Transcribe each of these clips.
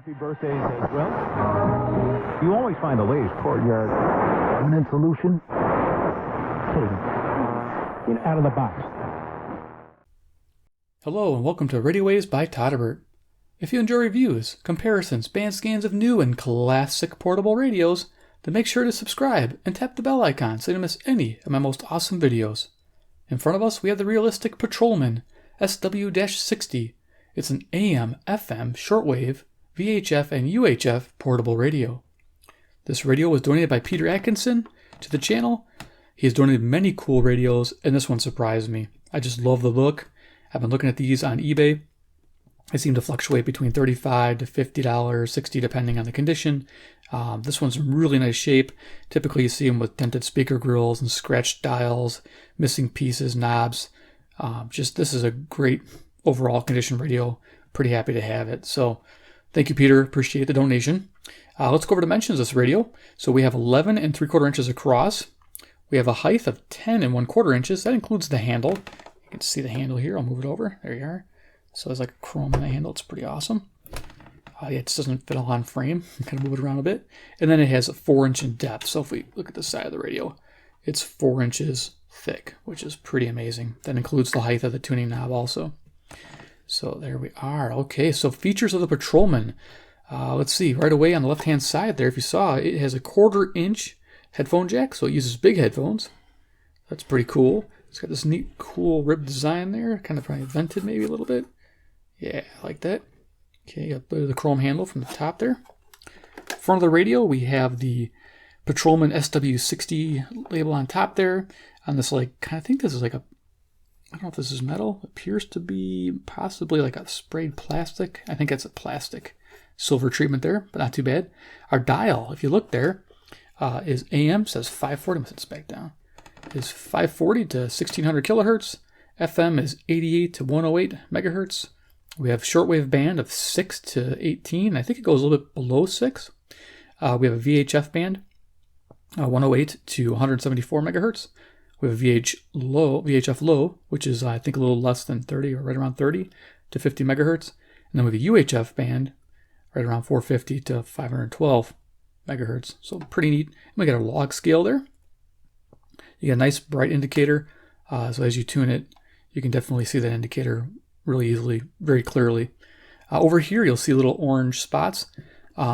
Happy birthdays as well. You always find the latest courtyard permanent solution. Out of the box. Hello and welcome to Radio Waves by Todderbert. If you enjoy reviews, comparisons, band scans of new and classic portable radios, then make sure to subscribe and tap the bell icon so you don't miss any of my most awesome videos. In front of us we have the Realistic Patrolman SW-60. It's an AM, FM, shortwave, VHF, and UHF portable radio. This radio was donated by Peter Atkinson to the channel. He has donated many cool radios, and this one surprised me. I just love the look. I've been looking at these on eBay. They seem to fluctuate between $35 to $50, $60 depending on the condition. This one's in really nice shape. Typically you see them with dented speaker grills and scratched dials, missing pieces, knobs. This is a great overall condition radio. Pretty happy to have it. So thank you, Peter. Appreciate the donation. Let's go over dimensions of this radio. So we have 11 3/4 inches across. We have a height of 10 1/4 inches. That includes the handle. You can see the handle here. I'll move it over. There you are. So there's like a chrome in the handle. It's pretty awesome. It just doesn't fit on frame. Kind of move it around a bit. And then it has a 4-inch in depth. So if we look at the side of the radio, it's 4 inches thick, which is pretty amazing. That includes the height of the tuning knob also. So there we are. Okay, so features of the Patrolman. Let's see, right away on the left-hand side there, if you saw, it has a 1/4 inch headphone jack, so it uses big headphones. That's pretty cool. It's got this neat, cool ribbed design there, kind of probably vented maybe a little bit. Yeah, I like that. Okay, got the chrome handle from the top there. Front of the radio, we have the Patrolman SW-60 label on top there. On this, I think this is like a, I don't know if this is metal. It appears to be possibly like a sprayed plastic. I think it's a plastic silver treatment there, but not too bad. Our dial, if you look there, is AM, says 540. I'm going to set this back down. Is 540 to 1600 kilohertz. FM is 88 to 108 megahertz. We have shortwave band of 6 to 18. I think it goes a little bit below 6. We have a VHF band, 108 to 174 megahertz. We have a VHF low, which is I think a little less than 30 or right around 30 to 50 megahertz. And then we have a UHF band, right around 450 to 512 megahertz. So pretty neat. And we got a log scale there. You got a nice bright indicator. So as you tune it, you can definitely see that indicator really easily, very clearly. Over here, you'll see little orange spots.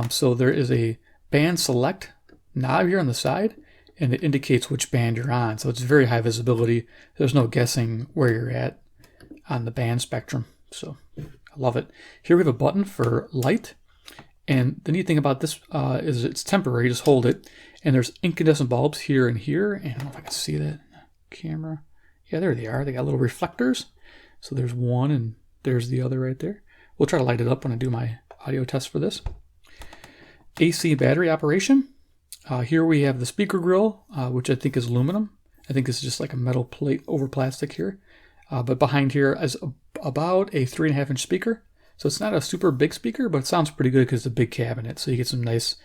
So there is a band select knob here on the side, and it indicates which band you're on. So it's very high visibility. There's no guessing where you're at on the band spectrum. So I love it. Here we have a button for light. And the neat thing about this is it's temporary. You just hold it. And there's incandescent bulbs here and here. And I don't know if I can see that in the camera. Yeah, there they are. They got little reflectors. So there's one and there's the other right there. We'll try to light it up when I do my audio test for this. AC battery operation. Here we have the speaker grill, which I think is aluminum. I think this is just like a metal plate over plastic here. But behind here is about a 3.5 inch speaker. So it's not a super big speaker, but it sounds pretty good because it's a big cabinet. So you get some nice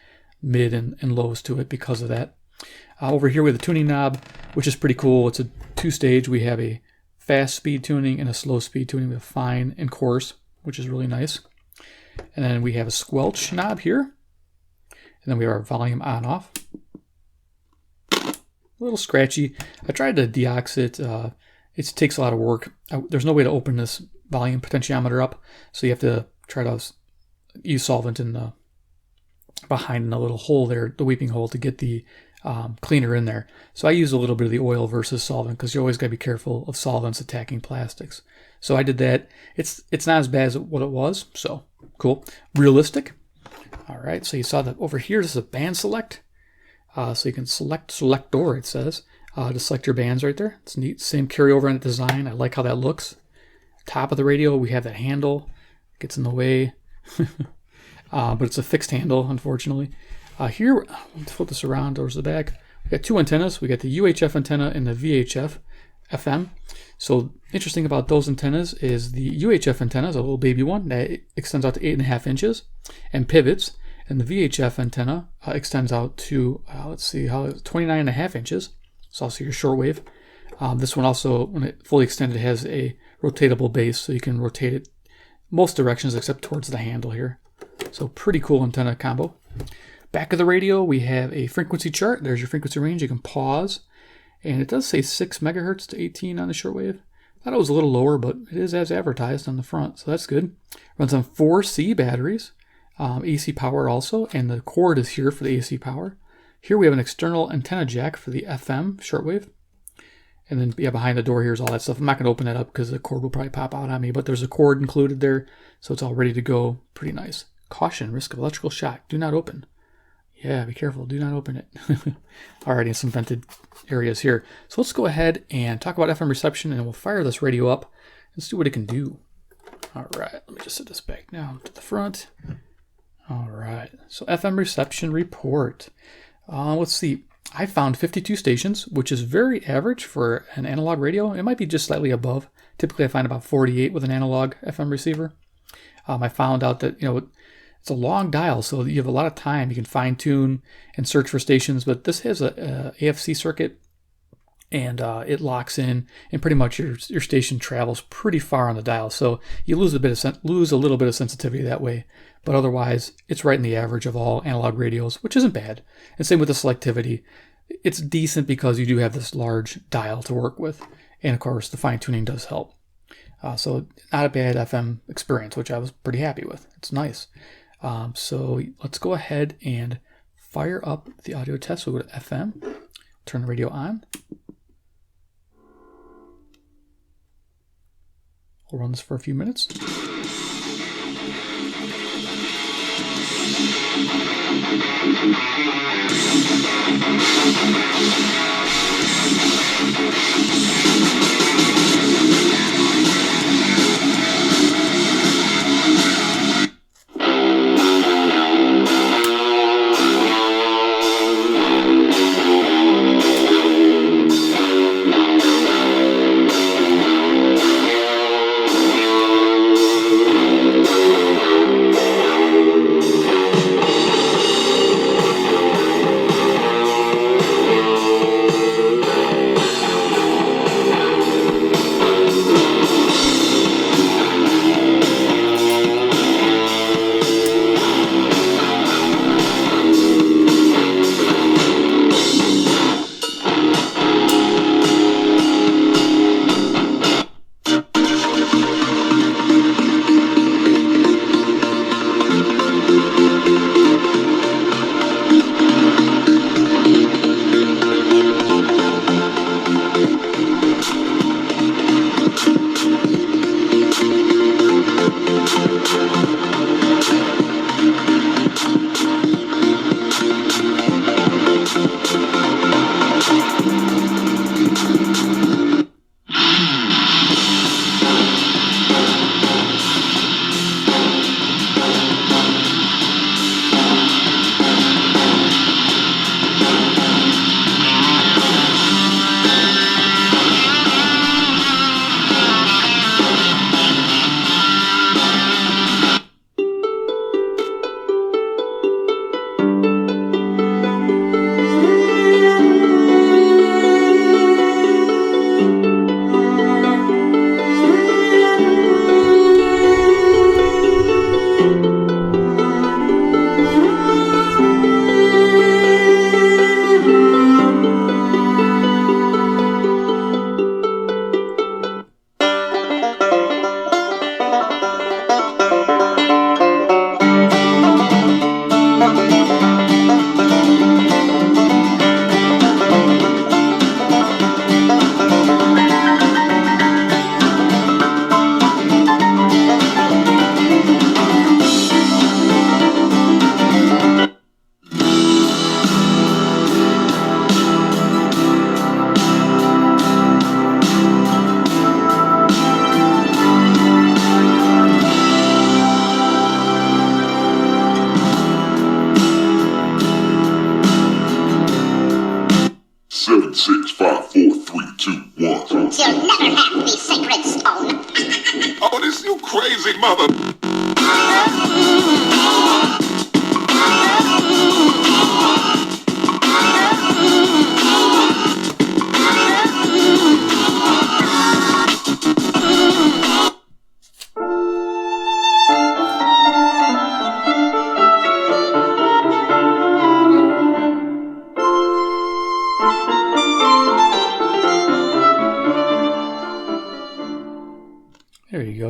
mid and lows to it because of that. Over here we have the tuning knob, which is pretty cool. It's a 2-stage. We have a fast speed tuning and a slow speed tuning with fine and coarse, which is really nice. And then we have a squelch knob here. And then we have our volume on off. A little scratchy. I tried to deox it. It takes a lot of work. There's no way to open this volume potentiometer up, so you have to try to use solvent in the behind the little hole there, the weeping hole, to get the cleaner in there. So I use a little bit of the oil versus solvent because you always got to be careful of solvents attacking plastics. So I did that. It's not as bad as what it was. So cool. Realistic. All right. So you saw that over here. This is a band select. So you can selector. It says to select your bands right there. It's neat. Same carryover in the design. I like how that looks. Top of the radio, we have that handle. It gets in the way. But it's a fixed handle, unfortunately. Here, let's flip this around towards the back. We got 2 antennas. We got the UHF antenna and the VHF FM. So interesting about those antennas is the UHF antenna is a little baby one that extends out to 8.5 inches and pivots. And the VHF antenna extends out to, 29.5 inches. It's also your shortwave. This one also, when it fully extended, has a rotatable base, so you can rotate it most directions except towards the handle here. So pretty cool antenna combo. Back of the radio, we have a frequency chart. There's your frequency range. You can pause. And it does say 6 megahertz to 18 on the shortwave. I thought it was a little lower, but it is as advertised on the front, so that's good. Runs on 4C batteries, AC power also, and the cord is here for the AC power. Here we have an external antenna jack for the FM shortwave. And then behind the door here's all that stuff. I'm not going to open it up because the cord will probably pop out on me, but there's a cord included there, so it's all ready to go. Pretty nice. Caution, risk of electrical shock. Do not open. Yeah, be careful. Do not open it. Alrighty, some vented areas here. So let's go ahead and talk about FM reception, and we'll fire this radio up and see what it can do. All right, let me just set this back down to the front. All right, so FM reception report. Let's see. I found 52 stations, which is very average for an analog radio. It might be just slightly above. Typically, I find about 48 with an analog FM receiver. I found out that, it's a long dial, so you have a lot of time. You can fine tune and search for stations, but this has a AFC circuit, and it locks in, and pretty much your station travels pretty far on the dial. So you lose a little bit of sensitivity that way, but otherwise it's right in the average of all analog radios, which isn't bad. And same with the selectivity. It's decent because you do have this large dial to work with, and of course the fine tuning does help. So not a bad FM experience, which I was pretty happy with. It's nice. So let's go ahead and fire up the audio test. We'll go to FM, turn the radio on. We'll run this for a few minutes.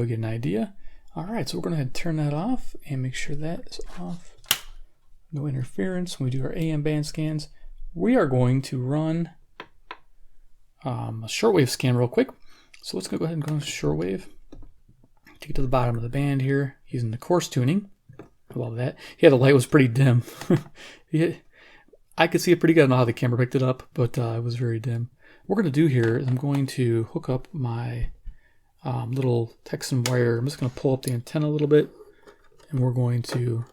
go, get an idea. All right, so we're going to go ahead and turn that off and make sure that is off. No interference when we do our AM band scans. We are going to run a shortwave scan real quick. So let's go ahead and go to shortwave. Take it to the bottom of the band here using the coarse tuning. I love that. Yeah, the light was pretty dim. I could see it pretty good. I don't know how the camera picked it up, but it was very dim. What we're going to do here is I'm going to hook up my little Texan wire. I'm just going to pull up the antenna a little bit, and we're going to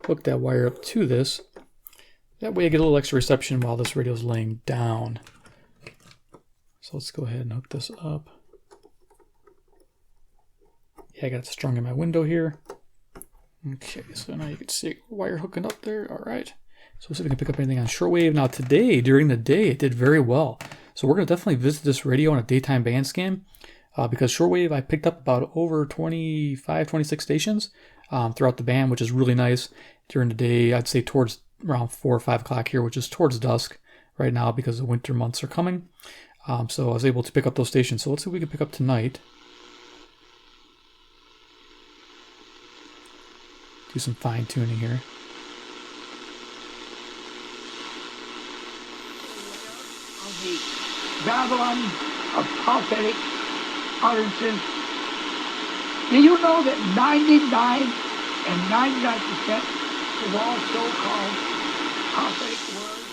hook that wire up to this. That way I get a little extra reception while this radio is laying down. So let's go ahead and hook this up. Yeah, I got it strung in my window here. Okay, so now you can see wire hooking up there. All right. So let's see if we can pick up anything on shortwave. Now today, during the day, it did very well. So we're going to definitely visit this radio on a daytime band scan because shortwave, I picked up about over 25, 26 stations throughout the band, which is really nice. During the day, I'd say towards around 4 or 5 o'clock here, which is towards dusk right now because the winter months are coming. So I was able to pick up those stations. So let's see if we can pick up tonight. Do some fine tuning here. Babylon of prophetic utterances. Do you know that 99 and 99% of all so-called prophetic words?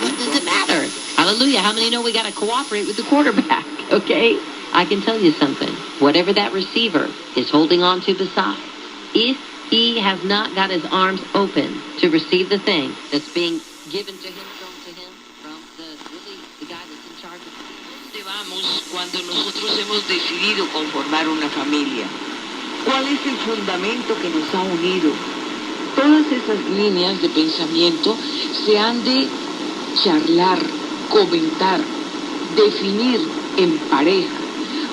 What does it matter? Hallelujah. How many know we got to cooperate with the quarterback? Okay? I can tell you something. Whatever that receiver is holding on to beside, if he has not got his arms open to receive the thing that's being given to him from the guy that's in charge of it. Vamos cuando nosotros hemos decidido conformar una familia. ¿Cuál es el fundamento que nos ha unido? Todas esas líneas de pensamiento se han de charlar, comentar, definir en pareja,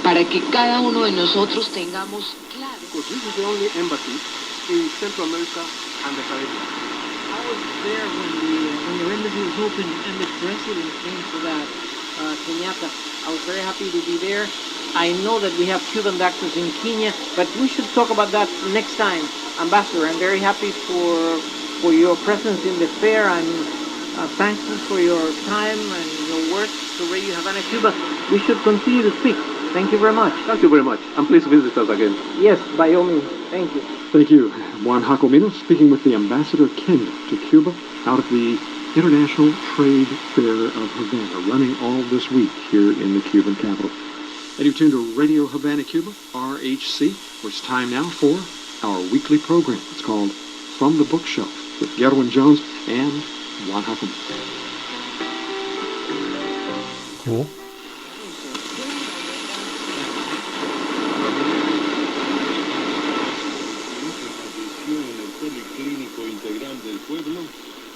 para que cada uno de nosotros tengamos claro. Because this is the only embassy in Central America and the Caribbean. I was there when your embassy was open and the president came for that, Kenyatta. I was very happy to be there. I know that we have Cuban doctors in Kenya, but we should talk about that next time. Ambassador, I'm very happy for your presence in the fair. I'm thankful for your time and your work to Radio Havana, Cuba. We should continue to speak. Thank you very much. Thank you very much, and please visit us again. Yes, by all means. Thank you. Thank you. Juan Jacomino speaking with the Ambassador Kenya to Cuba out of the International Trade Fair of Havana, running all this week here in the Cuban capital. And you've tuned to Radio Havana, Cuba, RHC, where it's time now for our weekly program. It's called From the Bookshelf with Gerwin Jones and Juan Jacomino. Cool.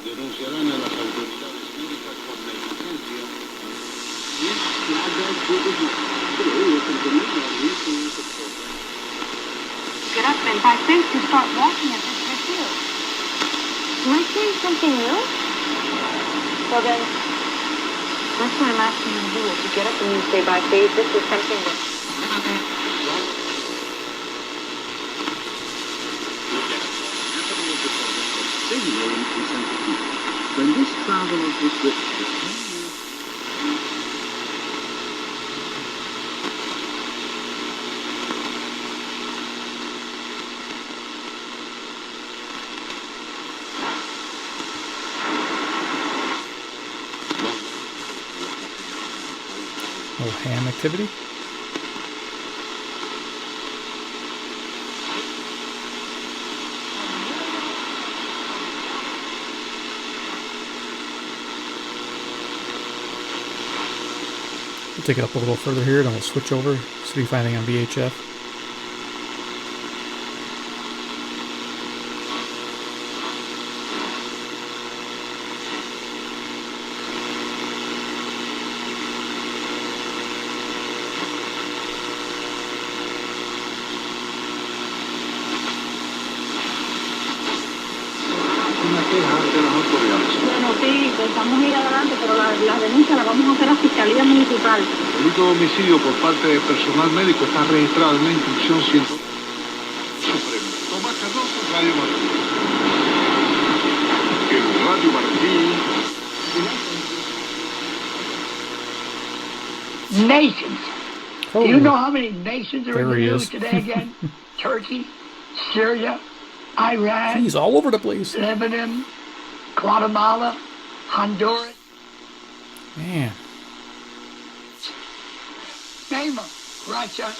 Denunciarán a las autoridades médicas por negligencia. Get up and by faith you start walking as if you're healed. Am I saying something new? Well then, that's what I'm asking you to do. Is you get up and you say by faith, this is something that... When this traveler was written, No ham activity. We'll take it up a little further here, then we'll switch over, see if we can find anything on VHF. una queja ante las autoridades. Sí, pensamos ir adelante, pero la denuncia la vamos a hacer a la Fiscalía Municipal. El delito de homicidio por parte de personal médico está registrado en la instrucción 100. Supremo. Tomás Cardoso, Radio Martín. El Radio Martín. Nations. Oh, Do you know how many nations are in there the he news is. today again? Turkey, Syria, Iran, he's all over the place. Lebanon, Guatemala, Honduras. Man. Name them. Russia.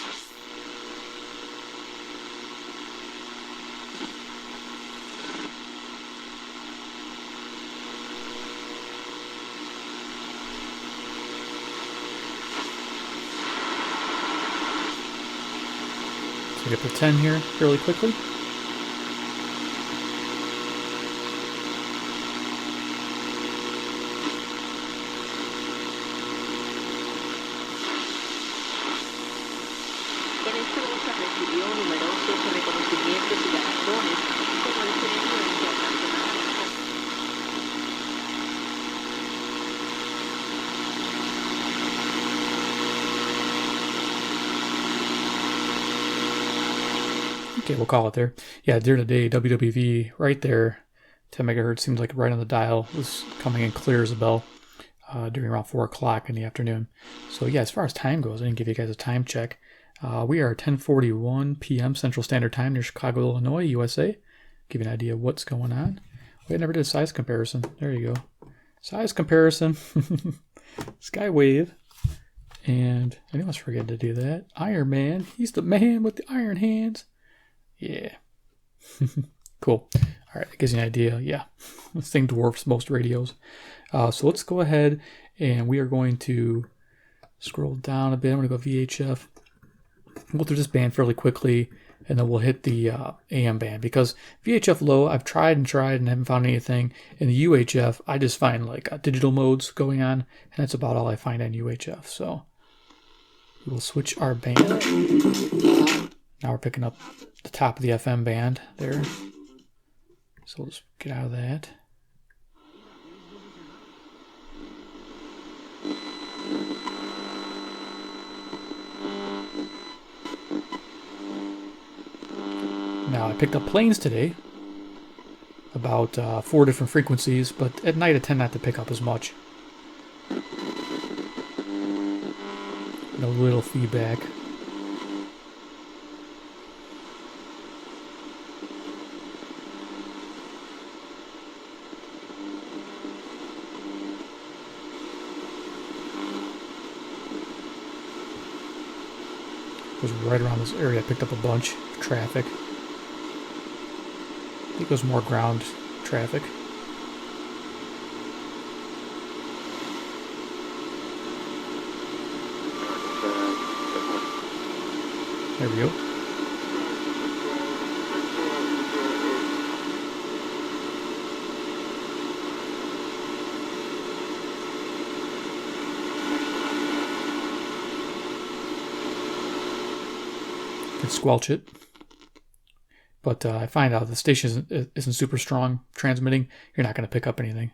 So get the 10 here fairly quickly. En esta lucha recibió numerosos reconocimientos y galardones como el Premio Internacional. Okay, we'll call it there. Yeah, during the day, WWV right there, 10 megahertz seems like right on the dial, was coming in clear as a bell during around 4 o'clock in the afternoon. So yeah, as far as time goes, I didn't give you guys a time check. We are 10:41 p.m. Central Standard Time near Chicago, Illinois, USA. Give you an idea of what's going on. Wait, I never did a size comparison. There you go. Size comparison. Skywave. And I almost forget to do that. Iron Man. He's the man with the iron hands. Yeah. Cool. All right, that gives you an idea. Yeah, this thing dwarfs most radios. So let's go ahead and we are going to scroll down a bit. I'm going to go VHF. We'll go through this band fairly quickly, and then we'll hit the AM band, because VHF low, I've tried and haven't found anything. In the UHF, I just find like digital modes going on, and that's about all I find on UHF. So we'll switch our band. Now we're picking up the top of the FM band there. So let's get out of that. Now I picked up planes today, about 4 different frequencies, but at night I tend not to pick up as much. No little feedback. Was right around this area. I picked up a bunch of traffic. I think it was more ground traffic. There we go. Could squelch it. But I find out the station isn't super strong transmitting. You're not going to pick up anything.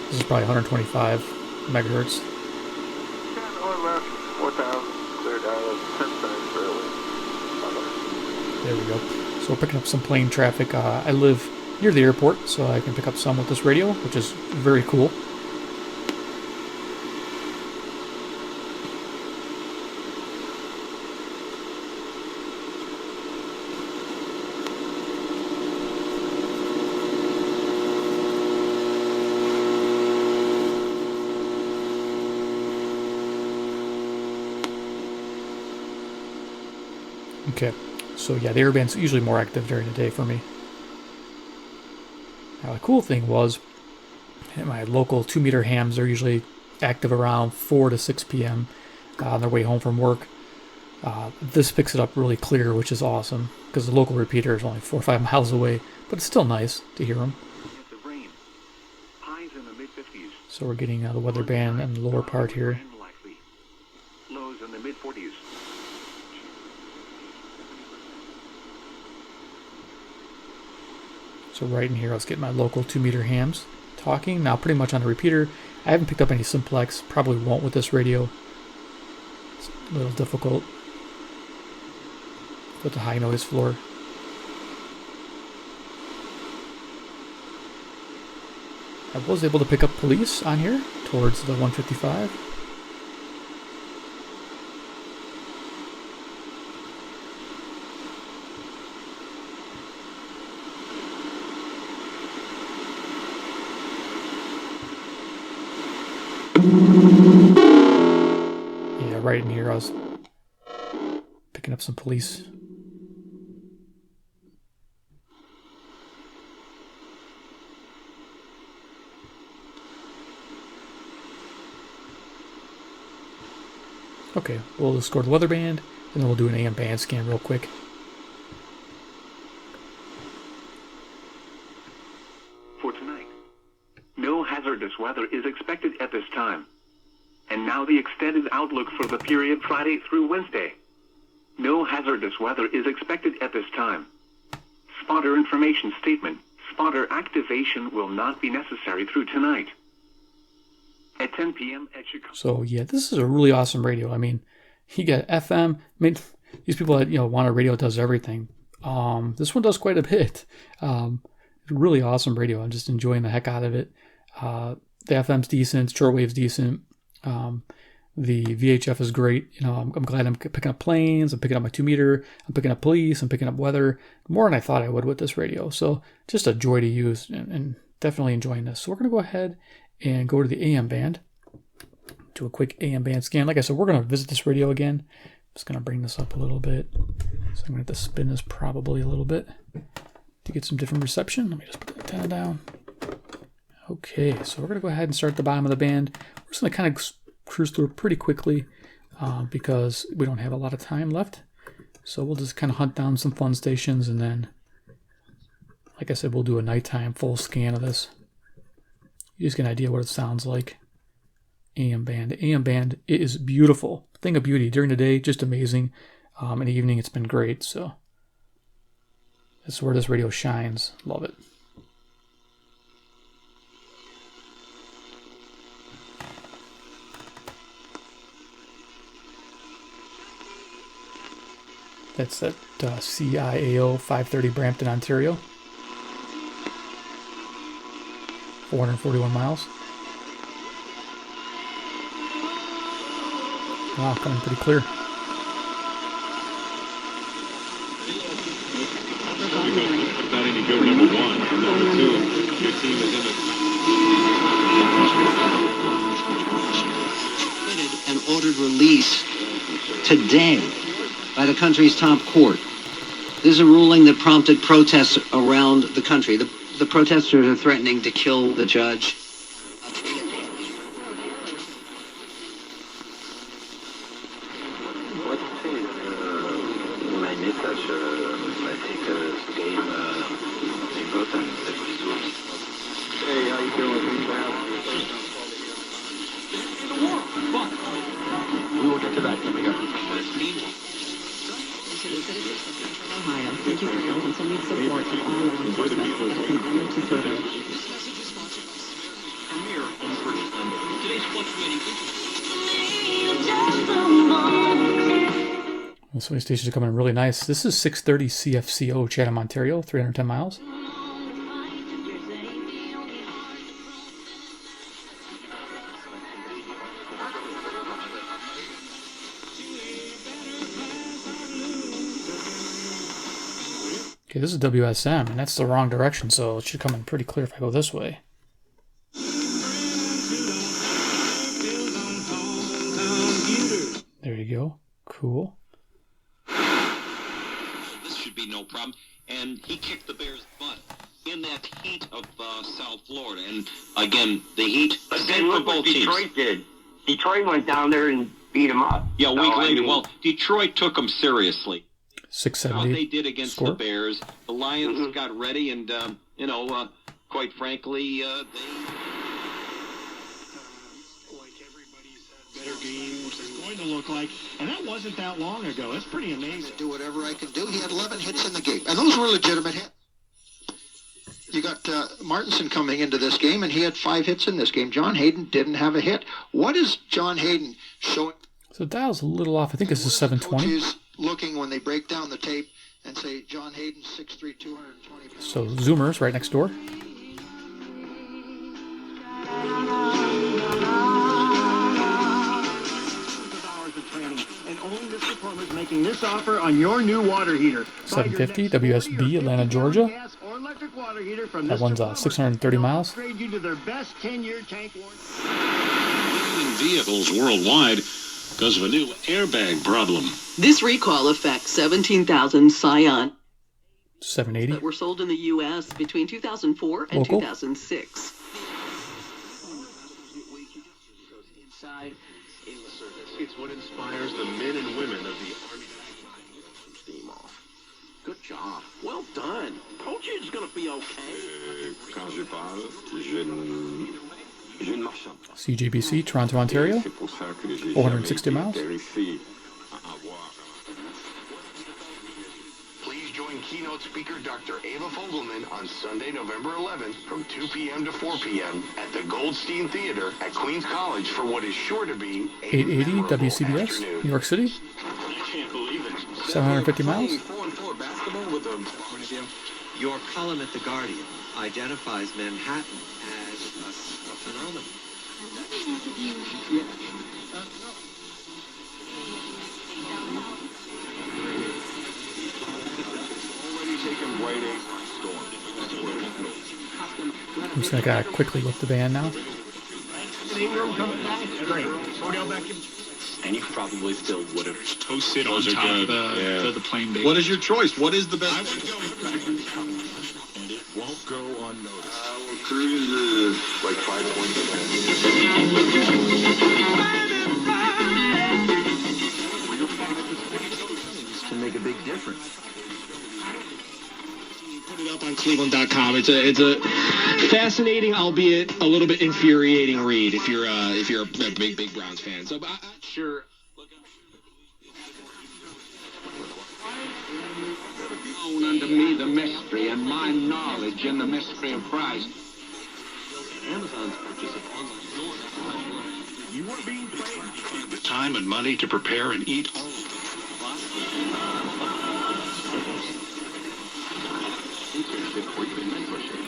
This is probably 125 megahertz. There we go. So we're picking up some plane traffic. I live near the airport, so I can pick up some with this radio, which is very cool. Okay, so yeah, the airband's usually more active during the day for me. Now the cool thing was, my local 2-meter hams are usually active around 4 to 6 p.m. On their way home from work. This picks it up really clear, which is awesome, because the local repeater is only 4 or 5 miles away, but it's still nice to hear them. So we're getting the weather band in the lower part here. Lows in the mid-40s. So right in here, I was getting my local 2-meter hams talking. Now pretty much on the repeater. I haven't picked up any simplex. Probably won't with this radio. It's a little difficult with the high noise floor. I was able to pick up police on here towards the 155. Yeah, right in here I was picking up some police. Okay, we'll just score the weather band, and then we'll do an AM band scan real quick. For tonight, no hazardous weather is expected at this time. And now the extended outlook for the period Friday through Wednesday. No hazardous weather is expected at this time. Spotter information statement. Spotter activation will not be necessary through tonight. At 10 p.m. at Chicago. So yeah, this is a really awesome radio. I mean, you got FM. I mean, these people that want a radio that does everything. This one does quite a bit. Really awesome radio. I'm just enjoying the heck out of it. The FM's decent, shortwave's decent. The VHF is great. I'm glad I'm picking up planes. I'm picking up my 2-meter. I'm picking up police. I'm picking up weather. More than I thought I would with this radio. So just a joy to use and definitely enjoying this. So we're going to go ahead and go to the AM band. Do a quick AM band scan. Like I said, we're going to visit this radio again. I'm just going to bring this up a little bit. So I'm going to have to spin this probably a little bit to get some different reception. Let me just put the antenna down. Okay, so we're going to go ahead and start at the bottom of the band. We're just going to kind of cruise through it pretty quickly because we don't have a lot of time left. So we'll just kind of hunt down some fun stations, and then, like I said, we'll do a nighttime full scan of this. You just get an idea what it sounds like. AM band. AM band, it is beautiful. Thing of beauty. During the day, just amazing. In the evening, it's been great. So that's where this radio shines. Love it. That's at CIAO 530 Brampton, Ontario. 441 miles. Wow, coming pretty clear. Not any good, number one. And number two, your team is in it. An ordered release today by the country's top court. This is a ruling that prompted protests around the country. The protesters are threatening to kill the judge. Hey, how you doing? We will get to that coming up. Ohio, thank you for your continued support of all law enforcement and honor to serve. So many stations are coming in really nice. This is 630 CFCO, Chatham, Ontario, 310 miles. Okay, this is WSM, and that's the wrong direction, so it should come in pretty clear if I go this way. There you go. Cool. This should be no problem. And he kicked the Bears' butt in that heat of South Florida. And again, the heat. But then look what Detroit did. Detroit went down there and beat him up. Yeah, a week later. Well, Detroit took him seriously. 670. What they did against score. the Bears. The Lions got ready, and quite frankly, they. Better games is going to look like, and that wasn't that long ago. It's pretty amazing. Do whatever I can do. He had 11 hits in the game, and those were legitimate hits. You got Martinson coming into this game, and he had 5 hits in this game. John Hayden didn't have a hit. What is John Hayden showing? So the dial's a little off. I think this is 720. Coaches looking when they break down the tape and say John Hayden 6'3", 220 pounds. So Zoomers right next door. And only Mr. Plumber's making this offer on your new water heater. 750 WSB, Atlanta, Georgia. That one's 630 miles. Upgrade you to their best 10-year tank warranty. Vehicles worldwide because of a new airbag problem. This recall affects 17,000 Scion 780 that were sold in the U.S. between 2004 and Local. 2006. It's what inspires the men and women of the Army. Steam off. Good job. Well done. Told you it's gonna be okay. Quand je parle, je ne marche pas. CJBC, Toronto, Ontario. 460 miles. Please join keynote speaker Dr. Ava Fogelman on Sunday, November 11th from 2 p.m. to 4 p.m. at the Goldstein Theater at Queens College for what is sure to be 880 WCBS, New York City. I can't believe it. 750 miles. 4-on-4 basketball with a point of view. Your column at The Guardian identifies Manhattan as a phenomenon. I'm just gonna quickly look the band now. And you probably still would have toasted on top of the plain bacon. What is your choice? What is the best? And it won't go unnoticed. Well, Cruz is like 5 points To make a big difference. Put it up on Cleveland.com. It's a fascinating, albeit a little bit infuriating read if you're a big Browns fan. So, sure. Known unto me the mystery and my knowledge in the mystery of Christ. Amazon's purchase of online You are being paid The time and money to prepare and eat all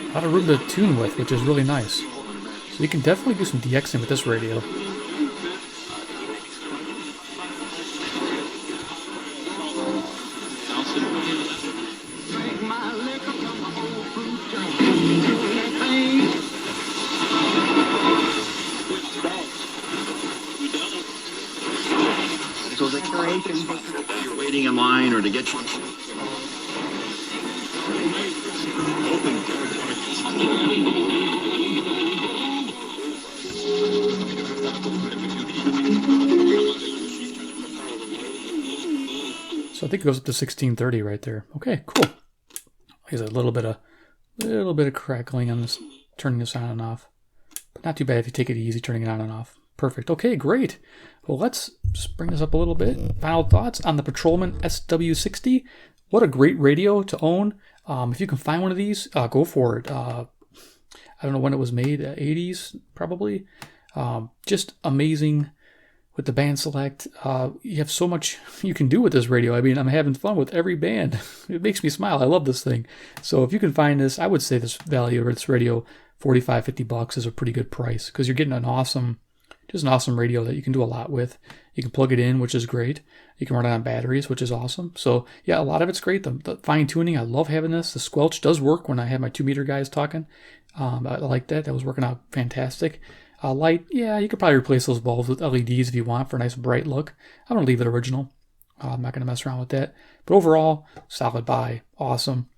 A lot of room to tune with, which is really nice. So you can definitely do some DXing with this radio. So the curation, you're waiting in line or to get you. So I think it goes up to 1630 right there. Okay, cool. There's a little bit of crackling on this, turning this on and off, but not too bad if you take it easy turning it on and off. Perfect. Okay, great. Well, let's just bring this up a little bit. Final thoughts on the Patrolman SW60. What a great radio to own. If you can find one of these, go for it. I don't know when it was made, 80s probably. Just amazing with the band select. You have so much you can do with this radio. I mean, I'm having fun with every band. It makes me smile. I love this thing. So if you can find this, I would say this value of this radio, $45-50 is a pretty good price because you're getting an awesome radio that you can do a lot with. You can plug it in, which is great. You can run it on batteries, which is awesome. So yeah, a lot of it's great. The fine tuning, I love having this. The squelch does work when I have my 2-meter guys talking. I like that. That was working out fantastic. Light, yeah, you could probably replace those bulbs with LEDs if you want for a nice bright look. I'm going to leave it original. I'm not going to mess around with that. But overall, solid buy. Awesome.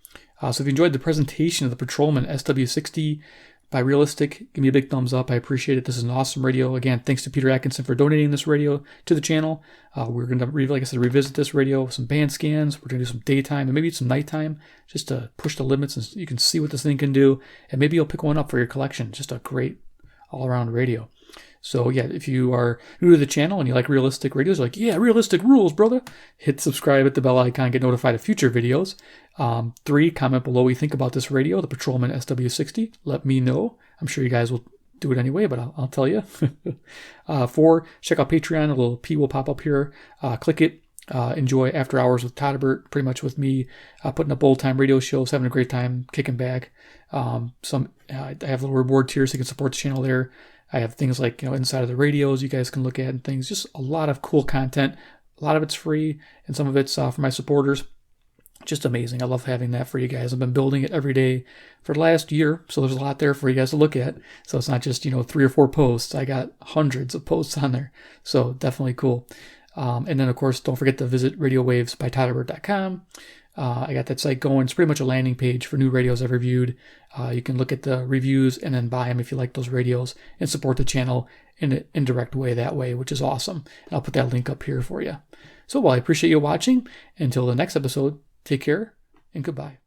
So if you enjoyed the presentation of the Patrolman SW60 by Realistic, give me a big thumbs up. I appreciate it. This is an awesome radio. Again, thanks to Peter Atkinson for donating this radio to the channel. We're going to, like I said, revisit this radio with some band scans. We're going to do some daytime and maybe some nighttime just to push the limits and you can see what this thing can do. And maybe you'll pick one up for your collection. Just a great all-around radio. So yeah, if you are new to the channel and you like realistic radios, like, yeah, realistic rules, brother, hit subscribe, hit the bell icon, get notified of future videos. 3, comment below what you think about this radio, the Patrolman SW60. Let me know. I'm sure you guys will do it anyway, but I'll tell you. 4, check out Patreon. A little P will pop up here. Click it. Enjoy After Hours with Todderbert, pretty much with me putting up old-time radio shows, having a great time, kicking back. I have a little reward tier so you can support the channel there. I have things like, inside of the radios you guys can look at and things. Just a lot of cool content. A lot of it's free, and some of it's for my supporters. Just amazing. I love having that for you guys. I've been building it every day for the last year, so there's a lot there for you guys to look at. So it's not just 3 or 4 posts. I got hundreds of posts on there, so definitely cool. And then, of course, don't forget to visit RadioWavesByTodderbert.com. I got that site going. It's pretty much a landing page for new radios I've reviewed. You can look at the reviews and then buy them if you like those radios and support the channel in an indirect way that way, which is awesome. And I'll put that link up here for you. So, I appreciate you watching. Until the next episode, take care and goodbye.